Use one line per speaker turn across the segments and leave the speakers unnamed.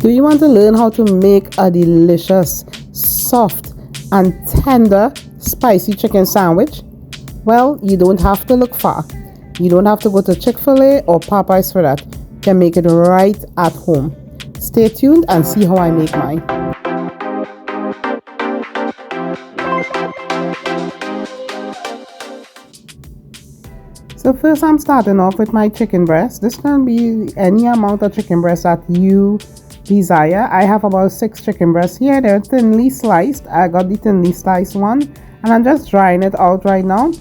Do you want to learn how to make a delicious, soft, and tender spicy chicken sandwich? Well, you don't have to look far. You don't have to go to Chick-fil-A or Popeyes for that. You can make it right at home. Stay tuned and see how I make mine. So first I'm starting off with my chicken breast. This can be any amount of chicken breast that you desire. I have about 6 chicken breasts here. They're thinly sliced. I got the thinly sliced one and I'm just drying it out right now.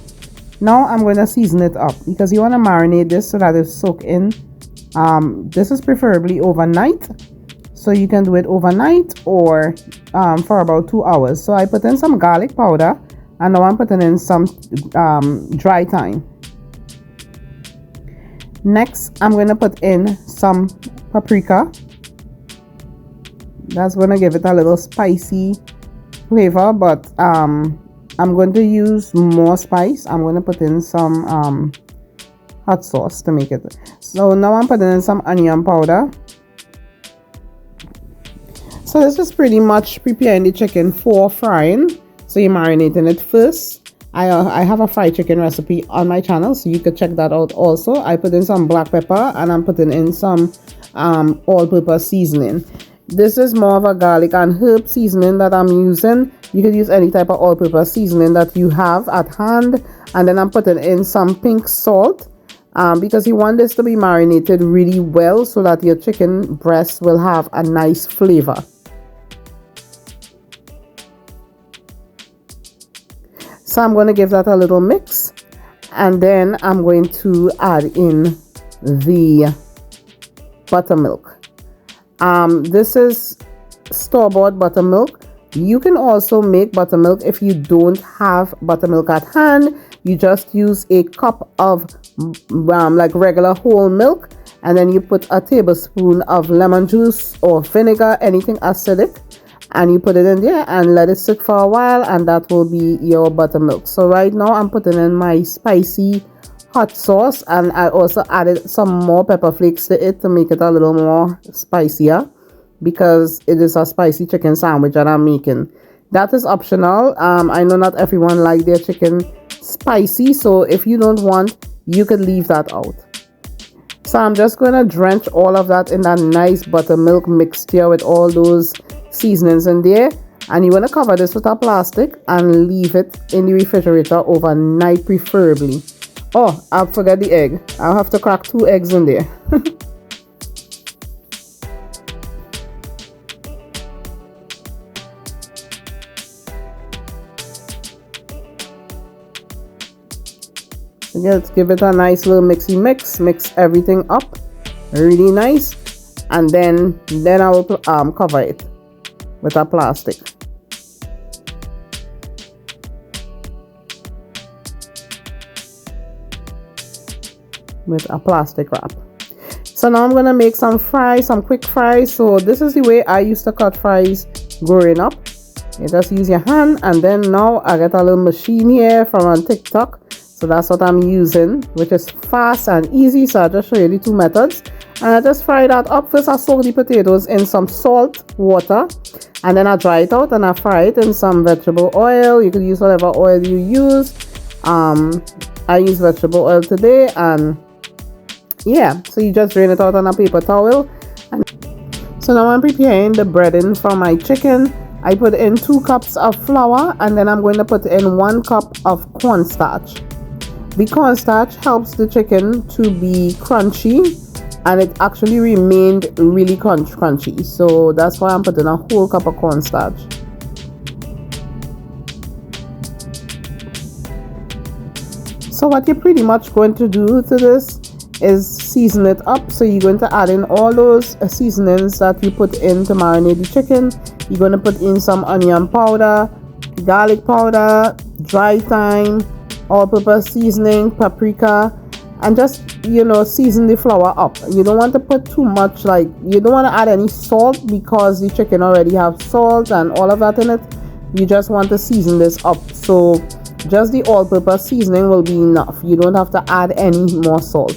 Now I'm going to season it up because you want to marinate this so that it soak in. This is preferably overnight, so you can do it overnight or for about 2 hours. So I put in some garlic powder and now I'm putting in some dry thyme. Next I'm going to put in some paprika. That's going to give it a little spicy flavor, but I'm going to use more spice. I'm going to put in some hot sauce to make it. So now I'm putting in some onion powder. So this is pretty much preparing the chicken for frying. So you're marinating it first. I have a fried chicken recipe on my channel, so you could check that out also. I put in some black pepper and I'm putting in some all-purpose seasoning. This is more of a garlic and herb seasoning that I'm using. You could use any type of all-purpose seasoning that you have at hand. And then I'm putting in some pink salt because you want this to be marinated really well so that your chicken breast will have a nice flavor. So I'm going to give that a little mix, and then I'm going to add in the buttermilk. This is store-bought buttermilk. You can also make buttermilk if you don't have buttermilk at hand. You just use a cup of like regular whole milk, and then you put a tablespoon of lemon juice or vinegar, anything acidic, and you put it in there and let it sit for a while, and that will be your buttermilk. So right now I'm putting in my spicy hot sauce, and I also added some more pepper flakes to it to make it a little more spicier because it is a spicy chicken sandwich that I'm making. That is optional. I know not everyone like their chicken spicy, so if you don't want, you could leave that out. So I'm just going to drench all of that in that nice buttermilk mixture with all those seasonings in there, and you want to cover this with a plastic and leave it in the refrigerator overnight preferably. Oh, I forgot the egg. I'll have to crack 2 eggs in there. Let's give it a nice little mixy mix everything up really nice, and then I will cover it with a plastic. With a plastic wrap. So now I'm gonna make some fries, some quick fries. So this is the way I used to cut fries growing up. You just use your hand, and then now I get a little machine here from on TikTok. So that's what I'm using, which is fast and easy. So I'll just show you the 2 methods. And I just fry that up. First I soak the potatoes in some salt water, and then I dry it out and I fry it in some vegetable oil. You could use whatever oil you use. I use vegetable oil today, and yeah, so you just drain it out on a paper towel. And so now I'm preparing the breading for my chicken. I put in 2 cups of flour, and then I'm going to put in 1 cup of cornstarch. The cornstarch helps the chicken to be crunchy, and it actually remained really crunchy. So that's why I'm putting a whole cup of cornstarch. So what you're pretty much going to do to this is season it up. So you're going to add in all those seasonings that you put in to marinate the chicken. You're going to put in some onion powder, garlic powder, dry thyme, all-purpose seasoning, paprika, and just, you know, season the flour up. You don't want to put too much, like, you don't want to add any salt because the chicken already have salt and all of that in it. You just want to season this up. So just the all-purpose seasoning will be enough. You don't have to add any more salt.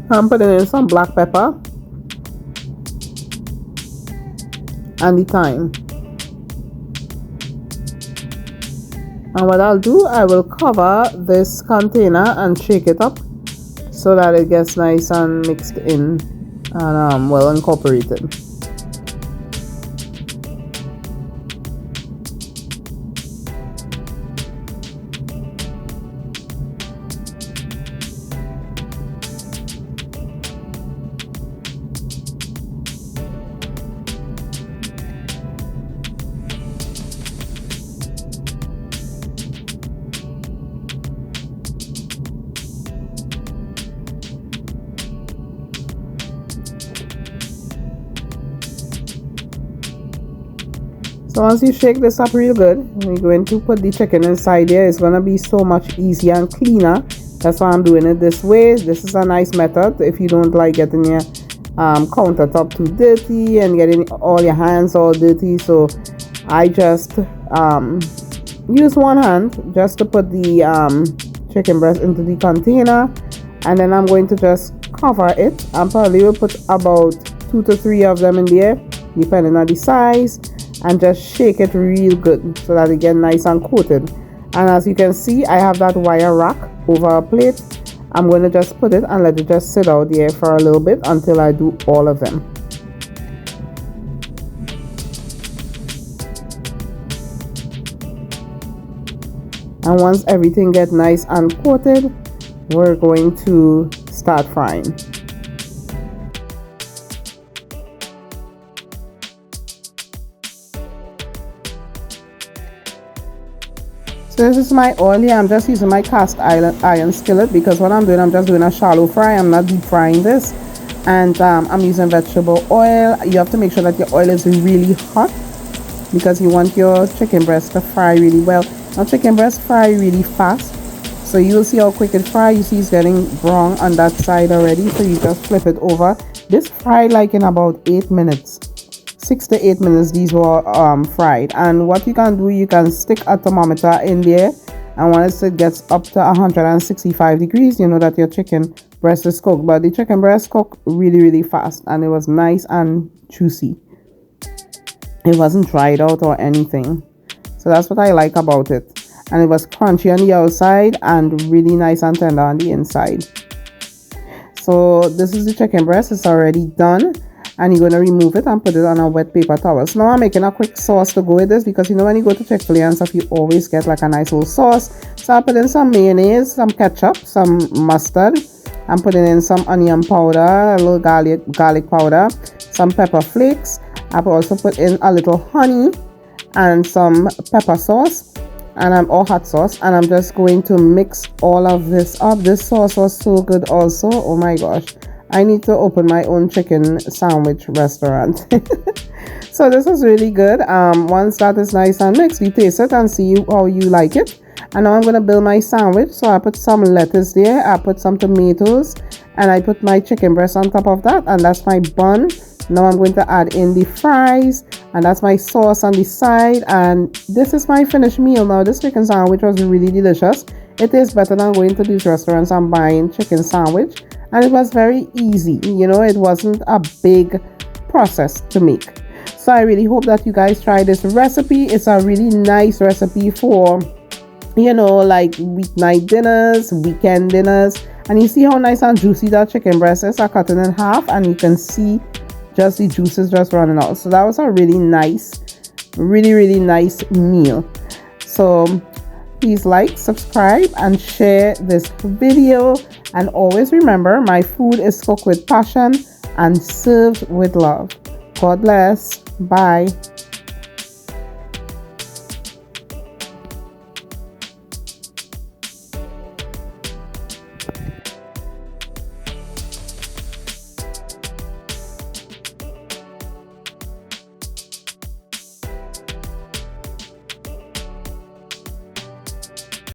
I'm putting in some black pepper and the thyme. And what I'll do, I will cover this container and shake it up so that it gets nice and mixed in and well incorporated. So once you shake this up real good, we're going to put the chicken inside there. It's going to be so much easier and cleaner. That's why I'm doing it this way. This is a nice method if you don't like getting your countertop too dirty and getting all your hands all dirty. So I just use one hand just to put the chicken breast into the container, and then I'm going to just cover it. I probably will put about 2 to 3 of them in there depending on the size, and just shake it real good so that it gets nice and coated. And as you can see, I have that wire rack over a plate. I'm going to just put it and let it just sit out there for a little bit until I do all of them. And once everything gets nice and coated, we're going to start frying. So this is my oil here. I'm just using my cast iron skillet because what I'm doing, I'm just doing a shallow fry. I'm not deep frying this. And I'm using vegetable oil. You have to make sure that your oil is really hot because you want your chicken breast to fry really well. Now chicken breast fry really fast. So you'll see how quick it fry. You see it's getting brown on that side already. So you just flip it over. This fried like in about 8 minutes. 6 to 8 minutes these were fried. And what you can do, you can stick a thermometer in there, and once it gets up to 165 degrees, you know that your chicken breast is cooked. But the chicken breast cooked really fast, and it was nice and juicy. It wasn't dried out or anything, so that's what I like about it. And it was crunchy on the outside and really nice and tender on the inside. So this is the chicken breast. It's already done. And you're going to remove it and put it on a wet paper towel. So now I'm making a quick sauce to go with this, because you know when you go to Chick-fil-A and stuff, you always get like a nice little sauce. So I put in some mayonnaise, some ketchup, some mustard. I'm putting in some onion powder, a little garlic powder, some pepper flakes. I've also put in a little honey and some pepper sauce and or hot sauce. And I'm just going to mix all of this up. This sauce was so good also. Oh my gosh. I need to open my own chicken sandwich restaurant. So this is really good. Once that is nice and mixed, you taste it and see how you like it. And now I'm going to build my sandwich. So I put some lettuce there, I put some tomatoes, and I put my chicken breast on top of that, and that's my bun. Now I'm going to add in the fries, and that's my sauce on the side, and this is my finished meal. Now this chicken sandwich was really delicious. It tastes better than going to these restaurants and buying chicken sandwich. And it was very easy, you know, it wasn't a big process to make. So I really hope that you guys try this recipe. It's a really nice recipe for, you know, like weeknight dinners, weekend dinners. And you see how nice and juicy that chicken breast is. I cut it in half and you can see just the juices just running out. So that was a really nice, really nice meal. So please like, subscribe, and share this video. And always remember, my food is cooked with passion and served with love. God bless. Bye.